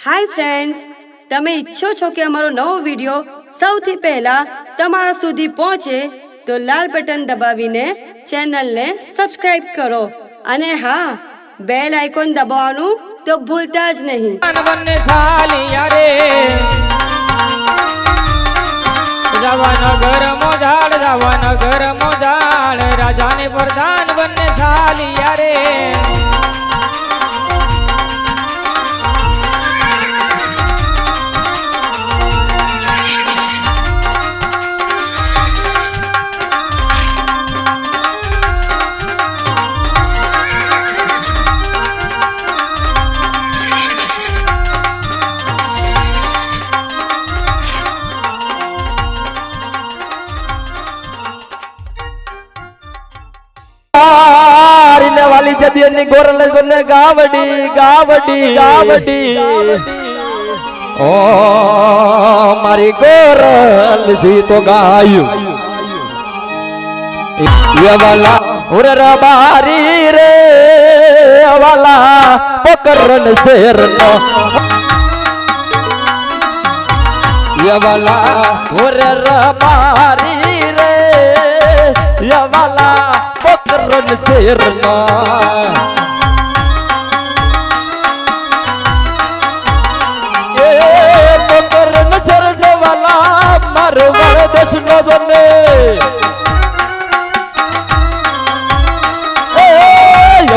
Hi friends, તમે ઈચ્છો છો કે અમારો નવો વિડિયો સૌથી પહેલા તમારા સુધી પહોંચે તો લાલ બટન દબાવીને ચેનલને સબસ્ક્રાઇબ કરો અને હા, બેલ આઇકોન દબાવવાનું તો ભૂલતા જ નહીં. ઘર મોજાડ રાજાને પ્રધાન બંને સાલિયા રે. વાલી જદી ની ગોરલે જોને ગાવડી ગાવડી ગાવડી ઓ મારી ગોરલ સી તો ગાયું ये वाला उरे रबारी रे वाला पकड़न शेर नो ये वाला उरे रबारी रे ये वाला पकड़न शेर नो ये पकड़न शेर नो वाला मारवाड़ देश नो जोने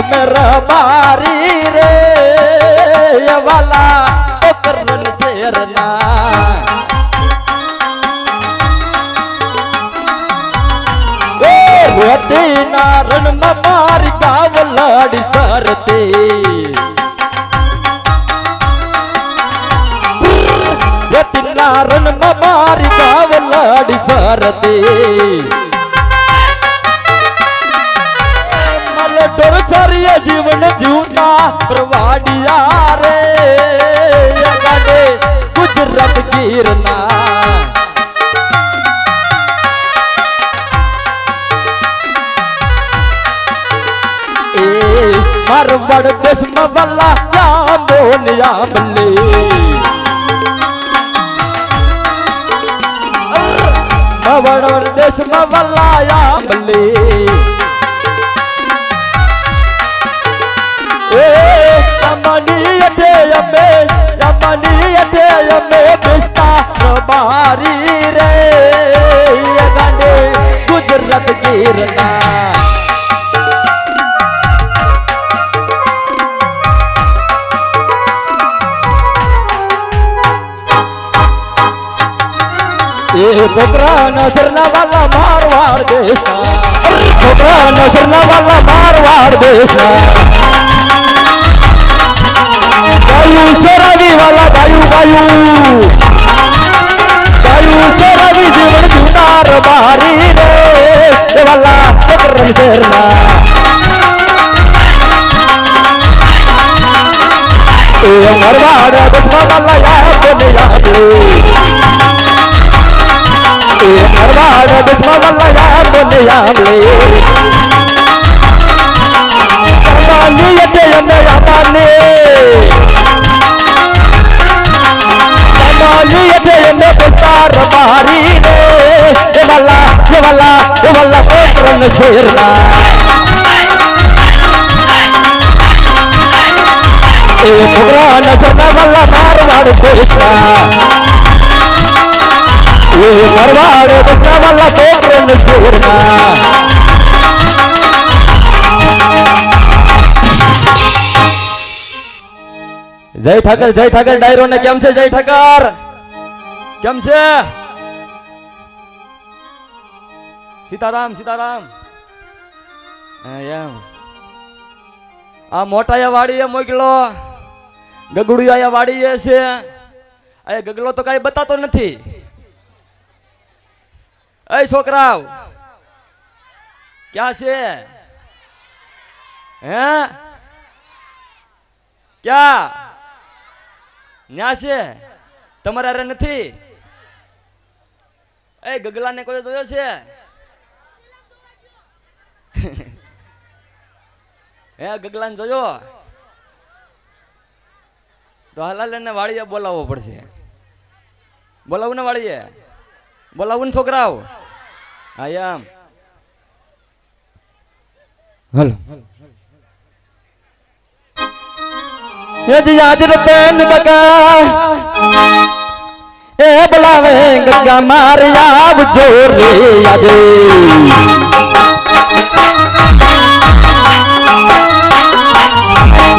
मेरा बारी रे ये वाला पकड़न शेरना रोती नारण मारी गाव लाड़ी सरती रोती नारण मारी गाव लाड़ी सरती डर सारिया जीवन जीवता प्रवाडिया रे गाडे गुजरात गिरना ए मारवाड़ देश में वाला या मोनिया मल्ले मारवाड़ देश में वाला या मल्ले बारी रे गांडे गुजरात गिरना ये छोकरा नजरना वाला मारवाड़ देशना छोकरा नजरना वाला मारवाड़ देशना गायू सरावी वाला गायू गायू गायू सरावी जीवन जुनार बारी रे वाला पकड़न शेरना ए मारवाड़ दसवा वाला या बोले याद ए मारवाड़ दसवा वाला या बोले याद अमानी ये यने अमानी ये बस्तार बारी रे ये वाला पकड़न शेरना ए छोकरा नजरना वाला मारवाड़ देशना ये मारवाड़ देशना वाला पकड़न शेरना जय ठाकर डायरो ने केम से जय ठाकर केम से सीताराम सीताराम आ मोटाया वाड़ी है मोकलो गगड़िया वाड़ी है से अरे गगलो तो कई बतातो नहीं ऐ छोकराव क्या से हैं क्या न्या से તમારા રે નથી એ ગગલાને કોઈ જોયો છે હે ગગલાને જોયો તો હલાલ ને વાળીએ બોલાવવો પડશે. બોલાવું ને વાળીએ, બોલાવું ને છોકરાઓ. હા એમ હલો હાજર બેન કાકા એ બોલાવે ગંગા મારે આવજો રે આજે.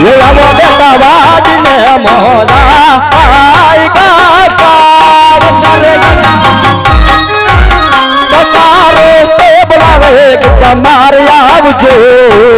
એ આવો બેટા વાડીને મોદા આઈ કાકા કાકા રે બોલાવે ગંગા મારે આવજો રે.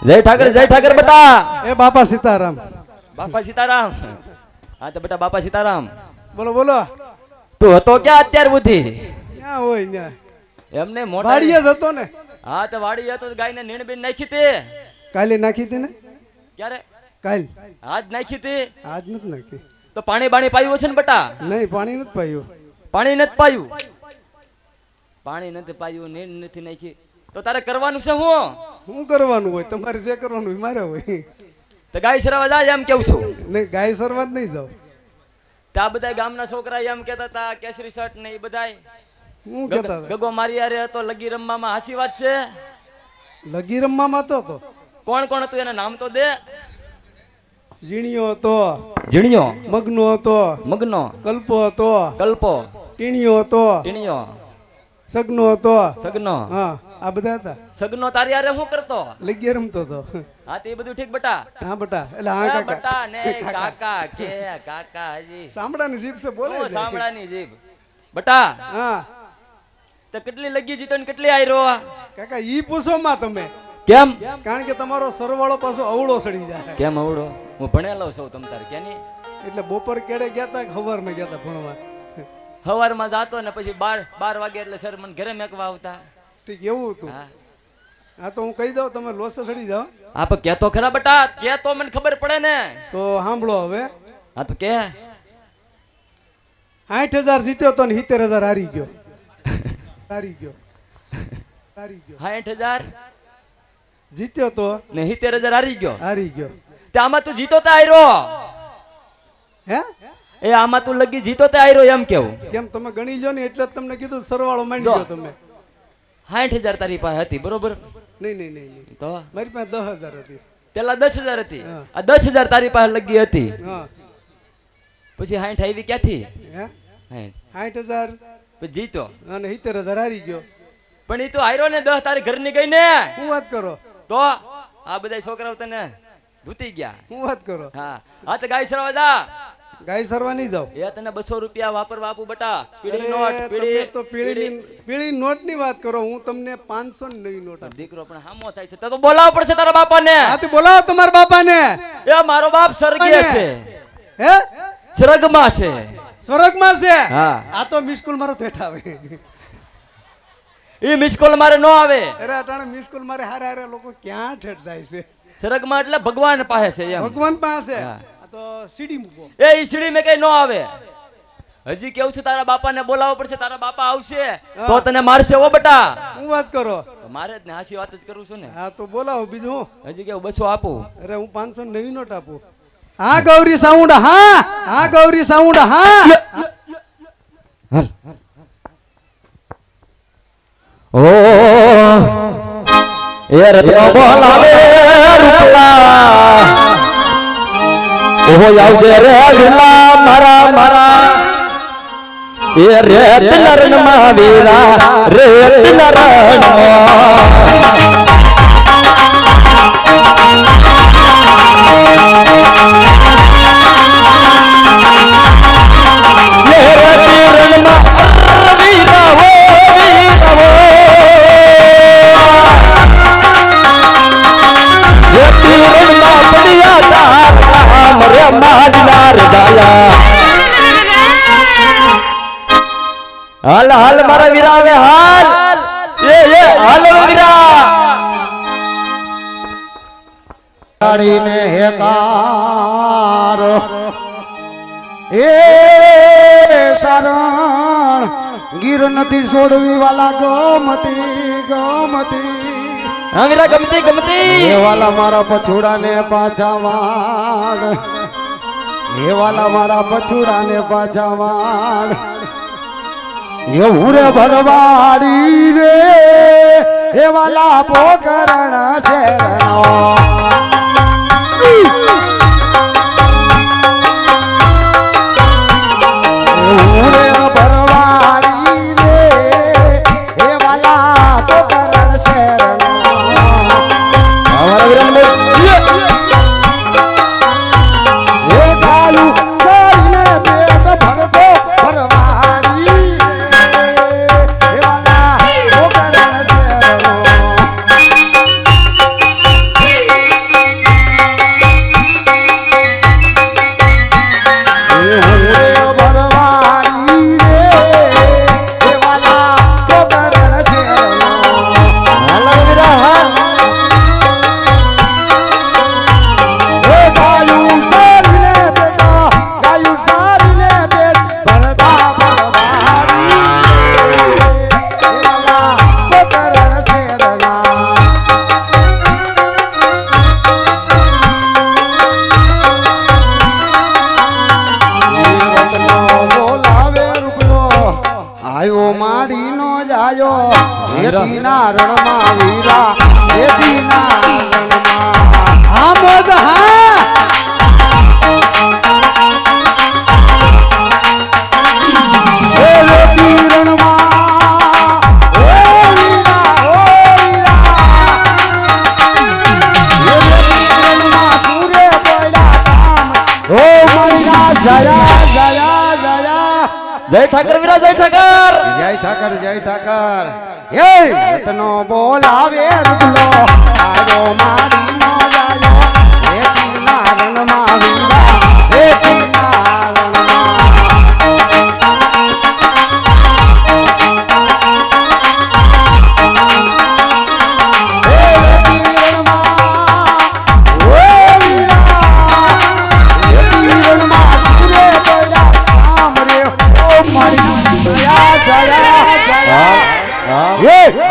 જય ઠાકર બેટા. એ બાપા સીતારામ. બાપા સીતારામ. હા તો બેટા બાપા સીતારામ. બોલો બોલો. તું હતો ક્યાં અત્યાર બુદ્ધિ? ક્યાં હોય ને એમને મોટા વાડીએ જ હતો ને. હા તો વાડી હતો ગાય ને નીણ બેન નાખી તે. કાલે નાખી હતી ને. ક્યારે? કાલ. આજ નાખી તે. આજ નથી નાખી. તો પાણી બાણી પાયું છે ને બેટા? નહીં પાણી નથી પાયું. પાણી નથી પાયું. પાણી નથી પાયું, નીણ નથી નાખી. તો તારે કરવાનું છે શું કરવાનું હોય? તમારે જે કરવાનું હોય મારે હોય. તો ગાય સરવા જાય એમ કેવું છું. નહીં ગાય સરવા જ નહીં જાવ. ત્યાં બધા ગામના છોકરા એમ કેતા હતા કેસરી શર્ટ ને એ બધા હું કેતા હતા ગગો મારી યારે હતો લગી રમવામાં. હાસી વાત છે? લગી રમવામાં હતો તો કોણ કોણ હતું એના નામ તો દે. ઝીણિયો હતો, ઝીણિયો, મગનો હતો, મગનો, કલ્પો હતો, કલ્પો, ટીણીયો હતો, ટીણીયો, સગનો હતો. સગનો. હા આ બધા હતા. સગનો તારી યારે શું કરતો? લગી રમતો હતો. હા તે બધું ઠીક બેટા. હા બટા. એટલે હા કાકા. બેટા ને કાકા કે કાકા હજી સાંભળાની જીભ છે બોલે છે. સાંભળાની જીભ. બેટા હા તો કેટલી લગી જીતો ને કેટલી આયરો? કાકા ઈ પૂછો માં તમે. કેમ? કારણ કે તમારો સરવાળો પાછો અવળો સડી જાય. કેમ અવડો? હું ભણેલો છું તમ તાર કે નહીં? એટલે બપોર કેડે ગયા તા સવારમાં ગયા તા ભણવા. સવારમાં જાતો ને પછી 12 વાગે એટલે સર મને ઘરે મેકવા આવતા. ઠીક એવું હતું. હા હા તો હું કહી દઉં તમે લોસે સડી જાઓ. આપ કેતો ખરા બેટા, કે તો મને ખબર પડે ને. તો સાંભળો હવે. હા તો કે 60,000 જીત્યો તો ને 70,000 હારી ગયો. હારી ગયો. હારી ગયો. 60,000 જીત્યો તો ને 70,000 હારી ગયો. હારી ગયો. તે આમાં તું જીતો તે આયરો. હે એ આમાં તું લગી જીતો તે આયરો એમ કેવું? કેમ તમે ગણી લો ને એટલે જ તમને કીધું સરવાળો માંડી લો તમે. 60,000 તારી પાસે હતી બરોબર? નહીં નહીં નહીં તો મારી પાસે 10,000 હતી. પેલા 10,000 હતી. હા. આ 10,000 તારી પાસે લગી હતી. હા પછી 60 આવી ક્યાંથી? હે 60 60,000 પછી જીતો અને 70,000 હારી ગયો. પણ એ તો આયરો ને 10 તારી ઘરની ગઈ ને. હું વાત કરો? તો આ બધા છોકરાઓ તને ધૂતી ગયા. હું વાત કરો? હા હા તો ગાય સરવા જા. ગાય સરવા નહીં જાવ. એ તને 200 રૂપિયા વાપરવા આપું બેટા. પીળી અરે, નોટ, તમે પીળી તો પીળી નોટ ની વાત કરો. હું તમને 500 ની નવી નોટ આપું. દીકરો પણ હામો થાય છે તો બોલાવવો પડશે તારા બાપાને. હા તો બોલાવો તમારા બાપાને. એ મારો બાપ સ્વર્ગીય છે. હે સ્વર્ગમાં છે. સ્વર્ગમાં છે. હા. આ તો મિસ્કુલ મારો ઠેઠ આવે. એ મિસ કોલ મારે નો આવે. અરે અટાણે મિસ્કુલ મારે હારે હારે લોકો ક્યાં ઠેઠ જાય છે? સ્વર્ગમાં એટલે ભગવાન પાસે છે એમ. ભગવાન પાસે. હા. આ તો સીડી મૂકો. એ ઈસડી મે કઈ નો આવે. હજી કેવું છે તારા બાપાને બોલાવવો પડશે. તારા બાપા આવશે તો તને મારશે ઓ બેટા. હું વાત કરો? તો મારે જ ને હાચી વાત જ કરું છું ને. હા તો બોલાવો બીજું હું. હજી કેવું 200 આપું. અરે હું 500 નવી નોટ આપું. હા ગૌરી સાઉન્ડ. હા હા ગૌરી સાઉન્ડ. હા હાલ. ઓ એ રત્નો બોલાવે રૂપલા. ઓહો આવજે રે વિલા મારા મારા. એ રેત નરણમાં વીરા રેત નરણમાં હાલ હાલ મારા વીરા આવે હાલ એ હાલો વીરા ને હેકાર એ શરણ ગીર નથી છોડવી વાલા ગમતી ગમતી હા વીરા ગમતી ગમતી એ વાલા મારા પછુડા ને પાછા વાળ એ વાલા મારા પછુડા ને પાછા વાળ એવું રે ભરવાડી રે એ વાલા પોકરણ શેરનો એવું રે ભરવાડી રે એ વાલા પોકરણ શેરનો અમારા વીરા એ ગાયું સોઈને પેટ ભરતો ભરવાડી એ વાલા પોકરણ શેરનો આયો માડી નો જાયો રેતીના રણમાં વીરા રેતીના રણમાં આમોદ હા એ રેતી રણમાં ઓ વીરા ઓ વીરા એ રેતી રણમાં સૂર્ય બોલ્યા કામ ઓ મૈના જયા જયા જયા જય ઠાકર વીરા જય ઠાકર જય ઠાકર જય ઠાકર એ રતનો બોલાવે રૂપલો આજો મારી નો જાયો રેતીના રણમાં વીરા રેતીના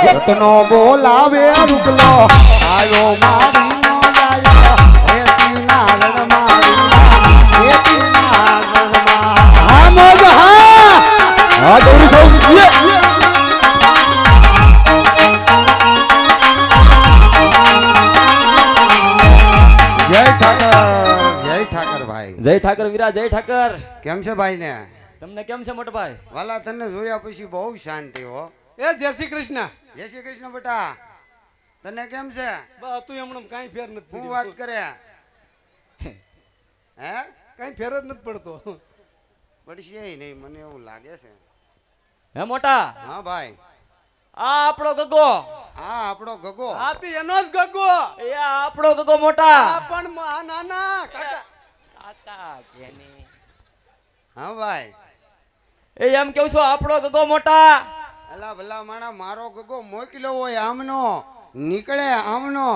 રતનો બોલાવે રૂપલો આયો મારી નો જાયો રેતીના રણમાં રેતીના રણમાં હા મોગ હા હા ગૌરી સાહેબ જય ઠાકર ભાઈ જય ઠાકર વીરા જય ઠાકર કેમ છે ભાઈ ને તમને કેમ છે મોટા ભાઈ વાલા તને જોયા પછી બહુ શાંતિ હો એ જય શ્રી કૃષ્ણ જય શ્રી કૃષ્ણ બેટા તને કેમ છે બા તું હમણાં કાંઈ ફેર નથી હું પડ્યો. વાત કરે હે કાંઈ ફેર જ નથી પડતો પડશે નહીં મને એવું લાગે છે હે મોટા હા ભાઈ આ આપણો ગગો આ આપણો ગગો હાથી એનો જ ગગો એ આ આપણો ગગો મોટા આ પણ નાના કાકા કાકા કેની હા ભાઈ એ એમ કેવું છું આપણો ગગો મોટા અલા ભલા માણા મારો ગગો મોકલ્યો હોય આમનો નીકળે આમનો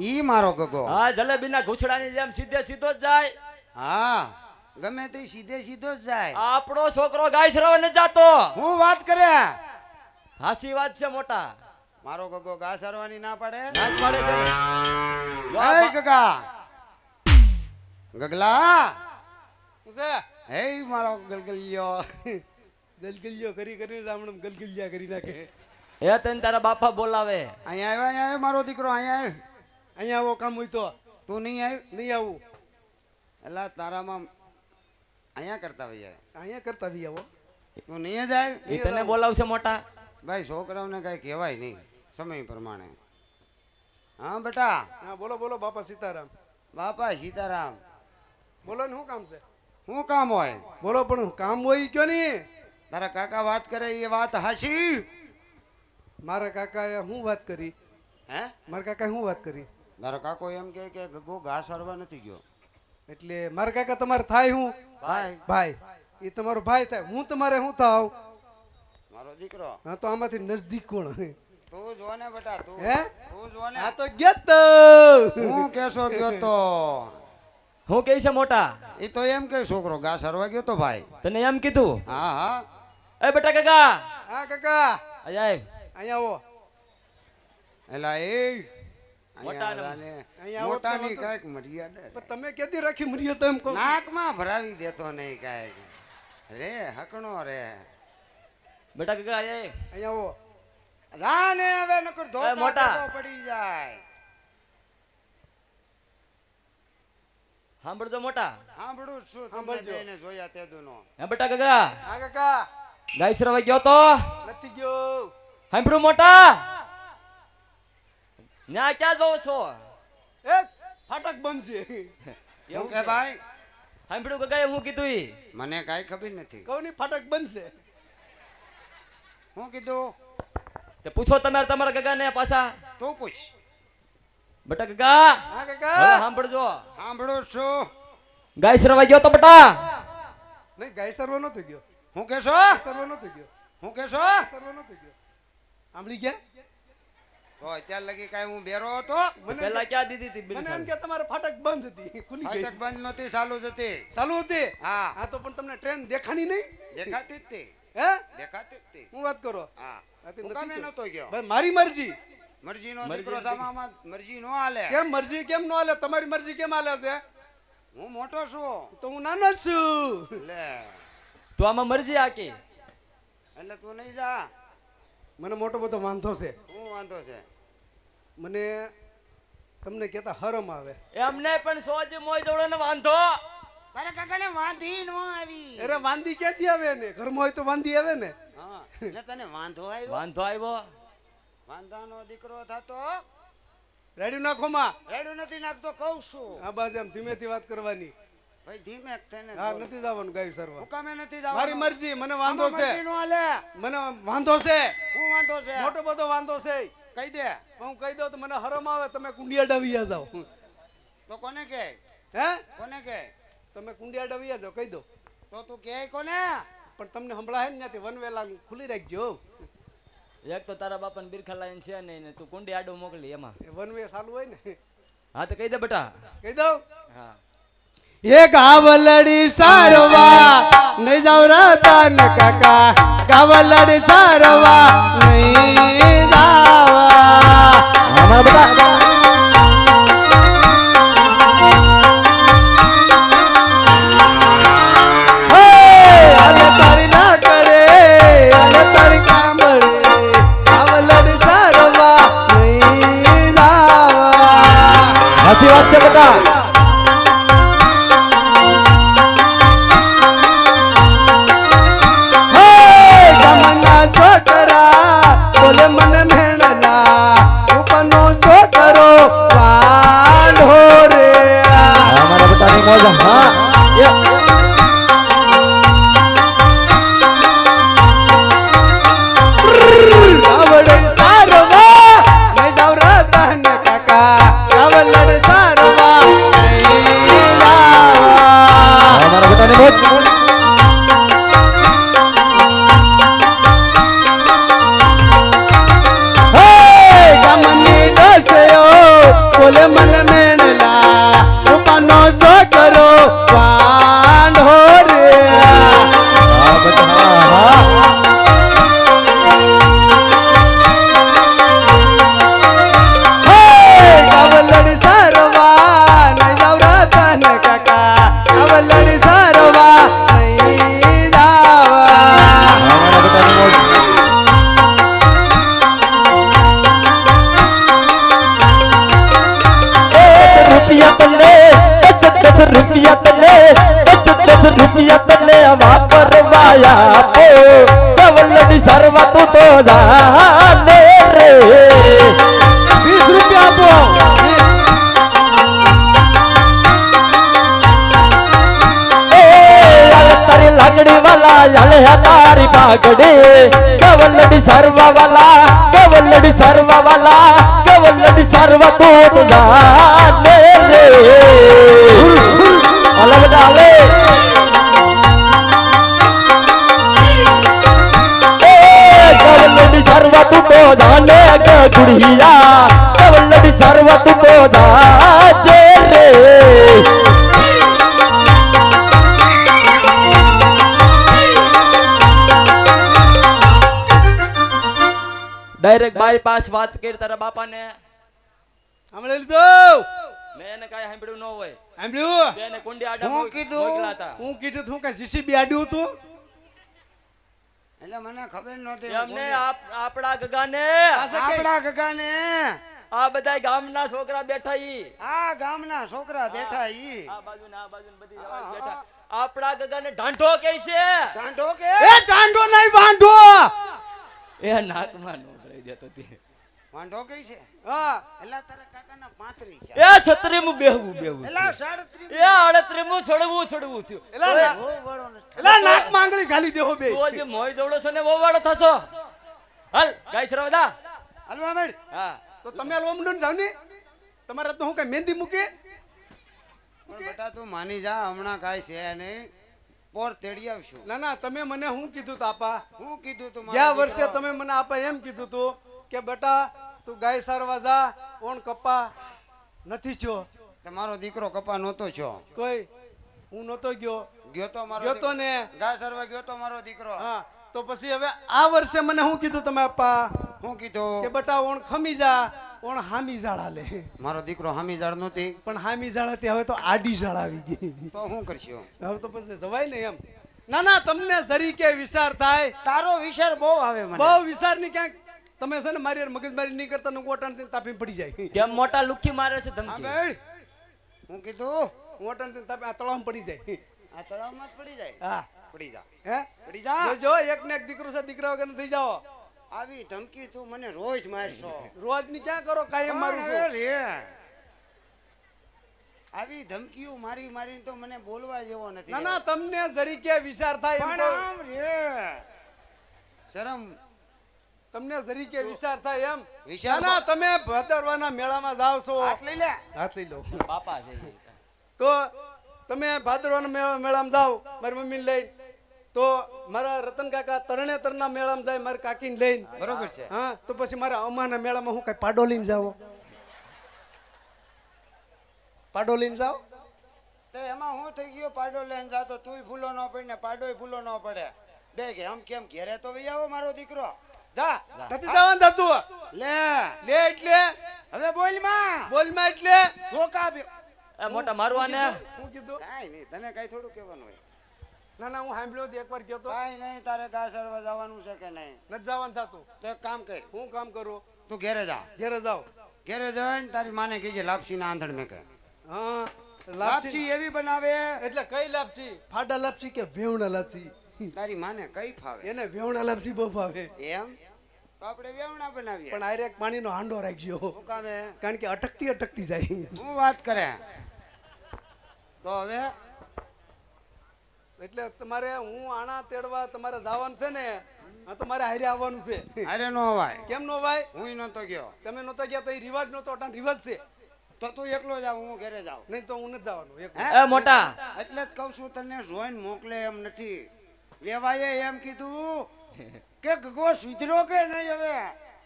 ઈ મારો ગગો હા જલેબીના ઘૂંછડાની જેમ સીધે સીધો જ જાય હા ગમે તે સીધે સીધો જ જાય આપણો છોકરો ગાય સરવા ન જાતો હું વાત કરે હાચી વાત છે મોટા મારો ગગો ઘા સરવાની ના પાડે નાચ પાડે છે ને. જો આ એ ગગા ગગલા શું છે હે મારો ગલગલિયો ગલગલિયો કરી કરીને રામણમ ગલગલિયા કરી નાખે એ તને તારા બાપા બોલાવે અહીંયા આવ્યો મારો દીકરો અહીંયા આવ્યો અહીંયા આવો કામ હોય તો તું નહીં આવ્યો નહીં આવું એલા તારામાં અહીંયા કરતા ભાઈ અહીંયા કરતા બી આવો તું નહીં જ આવ એ તને બોલાવશે મોટા. ભાઈ છોકરાઓને કઈ કહેવાય નહીં સમય પ્રમાણે. હા બેટા. હા બોલો બોલો બાપા સીતારામ. બાપા સીતારામ. બોલો ને શું કામ છે? શું કામ હોય? બોલો પણ કામ હોય ઈ કયો નહીં. તારા કાકા વાત કરે એ વાત હાચી? મારા કાકાએ શું વાત કરી? હે? મારા કાકાએ શું વાત કરી? તારો કાકો એમ કે ગગો ઘાસ હરવા નથી ગયો. એટલે મારા કાકા તમારે થાય હું ભાઈ ભાઈ એ તમારો ભાઈ થાય. હું તમારે શું થાવ? મારો દીકરો. હા તો આમાંથી નજદીક કોણ? તું જો ને બેટા તું. હે? તું જો ને. આ તો ગેતો. હું કેસો ગયો તો? હું કહે છે મોટા? એ તો એમ કે છોકરો ઘાસ હરવા ગયો તો ભાઈ. તને એમ કીધું? હા હા. એ બેટા કાકા હા કાકા અજાય અહીંયા આવો. એલા એ મોટાને- અહીંયા આવો મોટાની તો કાંઈક મર્યાદા પણ તમે કેદી રાખી મર્યાદા એમ કહો? નાકમાં ભરાવી દેતો નહીં કાંઈક. રે હકણો રે. બેટા કાકા અજાય. અહીંયા આવો. જા ને હવે નકર ધોકા મોટા. ધોકો પડી જાય. સાંભળજો મોટા. સાંભળું જ છું તમને સાંભળજો. બેયને જોયા તે દુનો. હે બેટા કાકા હા કાકા ગાય સરવા ગયો તો નથી ગયો. સાંભળ્યું મોટા? ન્યા ક્યાં જોવો છો? એ ફાટક બંધ છે. એવું કે ભાઈ સાંભળ્યું કાકા હું કીધું ઈ? મને કાંઈ ખબર નથી. કહું ની ફાટક બંધ છે. હું કીધું? તે પૂછો તમારે તમારા કાકાને પાછા. તું પૂછ. બેટા કાકા હા હવે કાકા સાંભળજો. સાંભળું જ છું. ગાય સરવા ગયો તો બેટા. નહીં ગાય સરવો નતો ગયો. હું કેશો? સરવો નતો ગયો. હું કેશો? સરવો નતો ગયો. આંબળી ગયા? તો અત્યાર લગી કાંઈ હું બેરો હતો? પેલા ક્યાં દીધી હતી મને એમ બિલ? કે તમારે ફાટક બંધ હતી ખુલી ગઈ. ફાટક બંધ નહોતી, ચાલુ જ હતી. ચાલુ હતી. હા હા તો પણ તમને ટ્રેન દેખાણી નહીં? દેખાતી જ હતી. હે દેખાતી જ હતી. હું વાત કરો? હા આ તે હું નથી કામે ગયો. નહોતો ગયો. ભાઈ મારી મરજી. મરજીનો દીકરો થવામાં મરજી નો હાલે. કેમ મરજી કેમ નો હાલે? તમારી મરજી કેમ હાલે છે? હું મોટો છું. તો હું નાનો જ છું. લે તો આમાં મરજી આકી. એટલે તું નહીં જા. મને મોટો બધો વાંધો છે. શું વાંધો છે? મને તમને કહેતા હરમ આવે. એમને પણ સોજ મોય દોડો ને વાંધો. તારે કાકાને વાંધી નો આવી. અરે વાંદી ક્યાંથી આવે ને? ઘરમાં હોય તો વાંદી આવે ને. હા એટલે તને વાંધો આવ્યો? વાંધો આવ્યો. વાંધાનો દીકરો થતો રેડી નાખો માં. રેડું નથી નાખતો કહું છું. આ બાજુ આમ ધીમેથી વાત કરવાની. ભાઈ ધીમે થઈને હા બોલ. નથી જવાનું ગાય સરવા. હુકામે નથી જવાનું. મારી મરજી. મને વાંધો આમાં છે. મરજી નો હાલે. મને વાંધો છે. શું વાંધો છે? મોટો બધો વાંધો છે. કહી દે. હું કહી દઉં તો મને હરમ આવે. તમે કુંડિયા ડવિયા જાઓ. તો કોને કે? હે કોને કે? તમે કુંડિયા ડવિયા જાઓ કહી દો. તો તું કે કોને? પણ તમને હમણાં હે ને ત્યાંથી વનવેલા ખુલ્લી રાખજો. એક તો તારા બાપાને બિરખા લાઈન છે નહીં ને તું કુંડી આડું મોકલી એમાં. એ વનવે ચાલુ હોય ને. હા તો કહી દે બેટા. કહી દઉં. હા એ ગાવલડી સારવા નહીં જાવ રતન કાકા. ગાવલડી સારવા નહીં જાવા. હે, આલે તારી ના કરે, આલે તારી કામળે. ગાવલડી સારવા નહીં જાવા. સાચી વાત છે બેટા. હે, ગામના છોકરા બોલે મને રૂપિયા તને વાપરવાયા આપો કવલડી સરવા તું તો જાને રે 20 રૂપિયા આપો તારી લાગડી વાલા યાલે તારી પાઘડી કવલડી સરવા વાલા કવલડી સરવા તું જાને રે અલગ ડાલે કવલડી સરવા તું તો જાને ગુડિયા કવલડી સરવા તું તો જાજે રે ડાયરેક્ટ બાયપાસ વાત કરી તારા બાપાને સાંભળી લીધું મેં એને કાંઈ સાંભળ્યું ન હોય સાંભળ્યું બેને કુંડી આડા હું કીધું? મોકલા હતા. હું કીધું તું કે જીસીબી આડ્યું તું એટલે મને ખબર નહોતી એમને આપણા ગગાને આપણા ગગાને આ બધા ગામના છોકરા બેઠા ઈ આ ગામના છોકરા બેઠા ઈ આ બાજુ ને આ બાજુ ને બધી બેઠા આપણા ગગાને ઢાંઢો કે છે ઢાંઢો કે એ ટાંડો નહીં બાંધો એ નાકમાં નો ભરાઈ જતો તે વાંઢો કઈ છે હા એલા તારા કાકાના 35 છે એ છત્રીમું બેહવું એલા 37 એ 38મું છોડવું થયું એલા બહુ વડો નથી. એલા નાક માંગળી ખાલી દેહો બે તું જે મોય દોડો છો ને વવાડો થશો હાલ ગાય સરવદા હલવા મેળ હા તો તમે લોમડન જાવ ને તમારે તો હું કઈ મહેંદી મૂકી પણ બેટા તું માની જા હમણાં કાંઈ છે નહીં પોર તેડી આવશું ના ના તમે મને હું કીધું તું આપા હું કીધું તું મારો ગયા વર્ષે દીકરો? તમે મને આપા એમ કીધું તું કે બેટા તું ગાય સારવા જા ઓણ કપા નથી છો તમારો દીકરો કપા નહોતો છો તોય હું નહોતો ગયો ગયો તો મારો ગયો તો દીકરો. ને ગા સરવા ગયો તો મારો દીકરો હા તો પછી હવે આ વર્ષે મને હું કીધું તમે આપા હું કે કીધું બેટા ઓણ ખમી જા ઓણ હામી જાળ હાલે મારો દીકરો હામી જાળ નહોતી પણ હામી જાળ હતી હવે તો આડી જાળ આવી ગઈ તો શું કરશું હવે તો પછી જવાય ને એમ ના ના તમને જરી કે વિચાર થાય તારો વિચાર બહુ આવે મને બહુ વિચાર ની ક્યાંક તમે છે ને મારી હારે મગજમારી નહીં કરતા નું ઓટાણ છે તાપી પડી જાય કેમ મોટા લુખી મારે છે હા ધમકી બેડ હું કીધું ઓટાણ છે તાપી આ તળાવમાં પડી જાય આ તળાવમાં જ પડી જાય હા પડી જા હે પડી જા જો એક ને એક દીકરો છે દીકરા વગર થઈ જાઓ આવી ધમકી તું મને રોજ મારશો રોજ ની ક્યાં કરો કાયમ મારું પણ છું હવે રે આવી ધમકીઓ મારી મારીને તો મને બોલવા જેવો નથી ના ના તમને જરી કે વિચાર થાય એમ પણ કહું. આમ રે શરમ તમને જરી કે વિચાર થાય એમ વિચાર ના ના તમે ભાદરવાના મેળામાં જાવ છો હાથ લઈ લે હાથ લઈ લો બાપા છે ઈ. તો તમે ભાદરવાના મેળામાં જાઓ મારી મમ્મીને લઈને તો મારા રતન કાકા તરણેતરના મેળામાં જાય મારી કાકીને લઈને બરોબર છે હા તો પછી મારા અમાના મેળામાં હું કઈ પાડો લઈને જાઓ પાડો લઈને જાઓ તો એમાં હું થઈ ગયો પાડો લઈને જાતો તુંય ફૂલો ન પડે ને પાડોય ફૂલો ન પડે બે કે આમ કેમ ઘેરે તો વઈ આવો મારો દીકરો જા નથી જવાનું થતું લે લે એટલે હવે બોલ માં બોલમાં એટલે ધોકા બે એ મોટા મારવા ને હું કીધું કાઈ નહીં તને કઈ થોડું કહેવાનું હોય ના ના હું સાંભળ્યો તો એકવાર ગયો તો કાઈ નહીં તારે ઘા સરવા જવાનું છે કે નહીં નથી જવાનું થતું તો એક કામ કર હું કામ કરું તું ઘેરે જા ઘેરે જાઓ ઘેરે જઈને તારી માને કહેજે લાપસી ના આંધણ મેં કહે હા લાપસી લાપસી એવી બનાવે એટલે કઈ લાપસી ફાડા લાપસી કે વેવણા લાપસી તારી માને કઈ ફાવે એને વેવણા લાપસી બહુ ભાવે એમ તો આપણે વેવણા બનાવીએ પણ આરે એક પાણીનો હાંડો રાખજો શું કામે કારણ કે અટકતી અટકતી જાય હું વાત કરે તો હવે એટલે તમારે હું આણા તેડવા તમારે જવાનું છે ને હા તમારે હારે આવવાનું છે અરે નો અવાય કેમ નો ભાઈ હું નતો ગયો તમે નહોતા ગયા તો એ રિવાજ નહોતો અટાણ રિવાજ છે તો તું એકલો જાવ હું ઘરે જાઉં નહીં તો હું નથી જવાનું એક હે? એ મોટા એટલે જ કહું છું તને જોઈને મોકલે એમ નથી વેવાએ એમ કીધું કે ગગો સુધરો કે નહીં હવે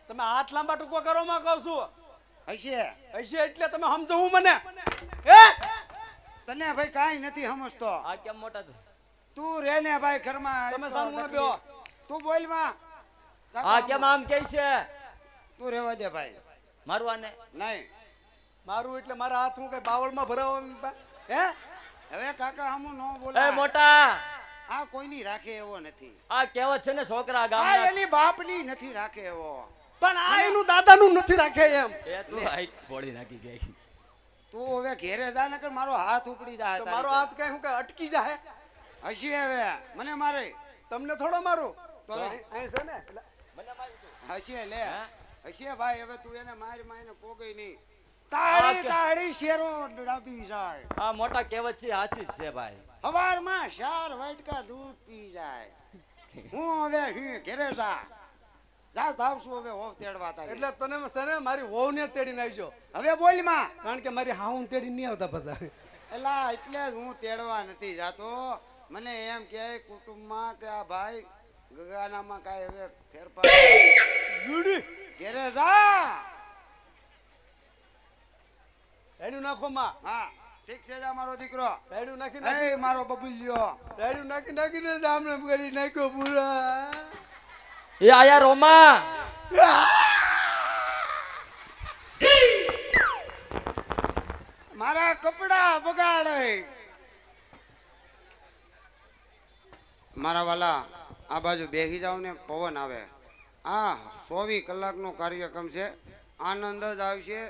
તમે હાથ લાંબા ટૂંકો કરો માં કહું છું હશે હશે એટલે તમે સમજો હું મને એ તને ભાઈ કાંઈ નથી સમજતો આ કેમ મોટા છે? તું રે ને ભાઈ ઘરમાં તમે સાનું બેહો. તું બોલ માં આ કેમ આમ કે છે તું રેવા દે ભાઈ મારવા ને નહીં મારું એટલે મારા હાથ હું કઈ બાવળમાં ભરાવા હે હવે કાકા હમું નો એ બોલાય મોટા આ કોઈની રાખે એવો નથી આ કહેવત છે ને છોકરા આ ગામના એની બાપની નથી રાખે એવો પણ આ એનું દાદાનું નથી રાખે એમ એ તું હાઈટ ફોડી નાખી ગઈ તું હવે ઘેરે જા નકર મારો હાથ ઉપડી જાય તો તારી મારો પર. હાથ કઈ હું કઈ અટકી જાય હસી હવે મને મારે તમને થોડો મારું તો તો હવે- અહીં છે ને એટલે હસીએ લે હે? હસીએ ભાઈ હવે તું એને મારી મારીને પોગઈ નહીં તાળી તાળી શેરો ડાબી જાય આ મોટા કહેવત છે સાચી જ છે ભાઈ. હવારમાં 4 વાટકા દૂધ પી જાય હું હવે ઘેરે જા જાવ છું હવે હોવ તેડવા તારી એટલે તને છે ને મારી વહુને તેડીને આવજો હવે બોલ માં કારણ કે મારી હાઉન તેડી નહીં આવતા પાછા એલા એટલે જ હું તેડવા નથી જાતો મને એમ કે કુટુંબમાં કે આ ભાઈ ગગાનામાં કાંઈ હવે ફેરફાર ગુડી ઘેરે જા રેડ્યું નાખો માં હા ઠીક છે જા મારો દીકરો રેડ્યું નાખી નાખી એ મારો બબુલ્યો રેડ્યું નાખી નાખીને જામને કરી નાખ્યો પૂરા એ આયા રોમા. મારા કપડા બગાડે મારા વાલા આ બાજુ બેસી જાવ ને પવન આવે આ 24 કલાકનો કાર્યક્રમ છે આનંદ જ આવશે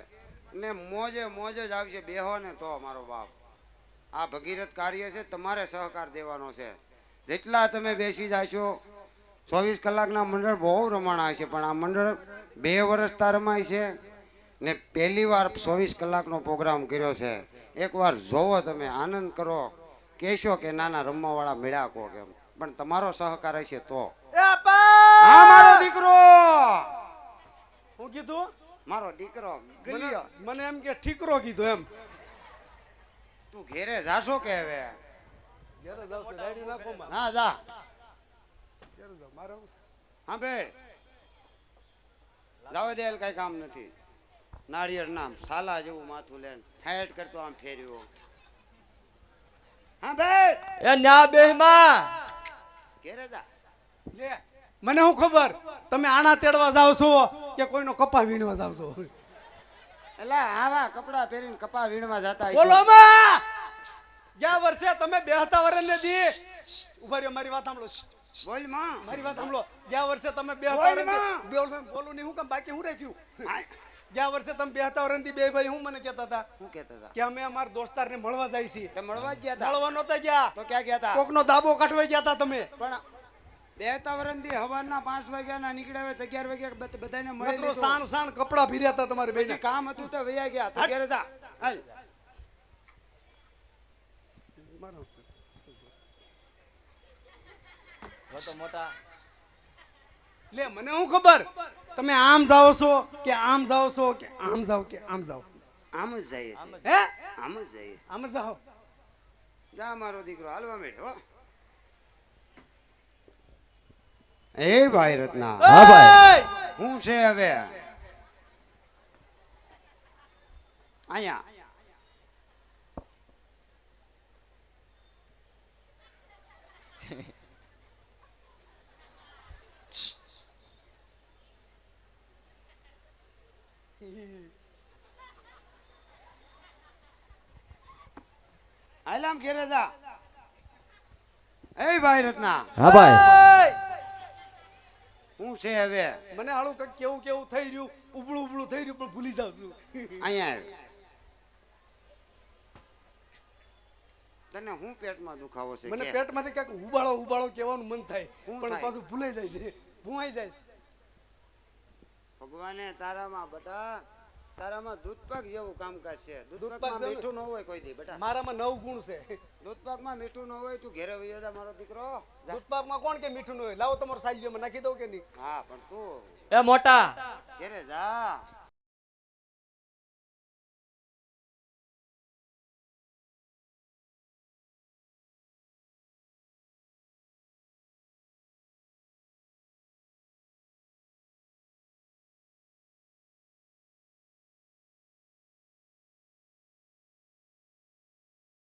ને મોજે મોજ જ આવશે બેહો ને તો મારો બાપ આ ભગીરથ કાર્ય છે તમારે સહકાર દેવાનો છે જેટલા તમે બેસી જાશો 24 કલાકના મંડળ બહુ રમાણા છે પણ આ મંડળ 2 વર્ષ રમાય છે ને પહેલી વાર 24 કલાકનો પ્રોગ્રામ કર્યો છે એકવાર જોવો તમે આનંદ કરો કહેશો કે નાના રમવાવાળા મેળા કહો કેમ પણ તમારો સહકાર હશે તો એ હા આપા મારો દીકરો હું કીધું મારો દીકરો ગલિયો મને એમ કે ઠીકરો કીધું એમ તું ઘેરે જાશો કે હવે ઘેરે જાવ છું રેડ્યું નાખો માં હા જા ઘેરે જાવ મારે આવું છે. હા બેડ જાવ દે કઈ કામ નથી નાળિયેર નામ સાલા જેવું માથું લેન ફેટ કરતો આમ ફેર્યો હા બેડ એ ન્યા બેહમાં. ઘેરે જા લે મને શું ખબર તમે આણા તેડવા જાવ છો કે કોઈનો કપા વીણવા જાવ છો એલા આવા કપડા પહેરીને કપા વીણવા જતા હશો. બોલો માં ગયા વર્ષે તમે 72 ને દી ઉભા રહ્યો મારી વાત સાંભળો બોલ માં મારી વાત સાંભળો ગયા વર્ષે તમે બોલ 72 માં. બોલું નહીં હું કામ બાકી હું રાખ્યું હા, ગયા વર્ષે તમે 72 થી બે ભાઈ હું મને કહેતા હતા શું કહેતા હતા કે અમે અમારા દોસ્તારને મળવા જાય છીએ તે મળવા જ ગયા હતા મળવા નહોતા ગયા તો ક્યાં ગયા હતા કોકનો દાબો કાઢવા ગયા હતા તમે પણ 2 વર્ષથી હવારના 5 વાગ્યાના નીકળ્યા હોય તો 11 વાગ્યા બધાને મળી નકરો લીધું. સાણ કપડા ભીર્યા હતા તમારે પછી બેને કામ હતું તો વયા ગયા તો ઘેરે જા હાલ હો તો મોટા. લે મને શું ખબર તમે આમ જાઓ છો કે આમ જાઓ છો કે આમ જાઓ કે આમ જાઓ આમ જ જઈએ છે. હે આમ જ જઈએ આમ જ જાઓ જા મારો દીકરો હાલવા મેળ હો એ ભાઈ રત્ના હા ભાઈ. એય! હું છે હવે અહીંયા હાલામ ઘેરે જા એ ભાઈ રત્ના હા ભાઈ. એય! હું છે હવે મને હાલું કંઈક કેવું કેવું થઈ રહ્યું ઉબળું ઉબળું થઈ રહ્યું પણ ભૂલી જાઉં છું અહીંયા આવ તને હું પેટમાં દુખાવો છે મને કે? પેટમાંથી ક્યાંક ઉબાળો ઉબાળો કહેવાનું મન થાય શું પણ થાય? પાછું ભૂલાઈ જાય છે ભૂવાઈ જાય છે. ભગવાને તારામાં બેટા તારામાં દૂધપાક જેવું કામકાજ છે દૂધપાક દૂધપાકમાં જેવું? મીઠું ન હોય કોઈ દી બેટા મારામાં 9 ગુણ છે દૂધપાકમાં મીઠું ન હોય તું ઘેરે વયો જા મારો દીકરો જા. દૂધપાકમાં કોણ કે મીઠું ન હોય લાવો તમારો સાલ્યોમાં નાખી દઉં કે નહીં હા પણ તું એ મોટા. ઘેરે જા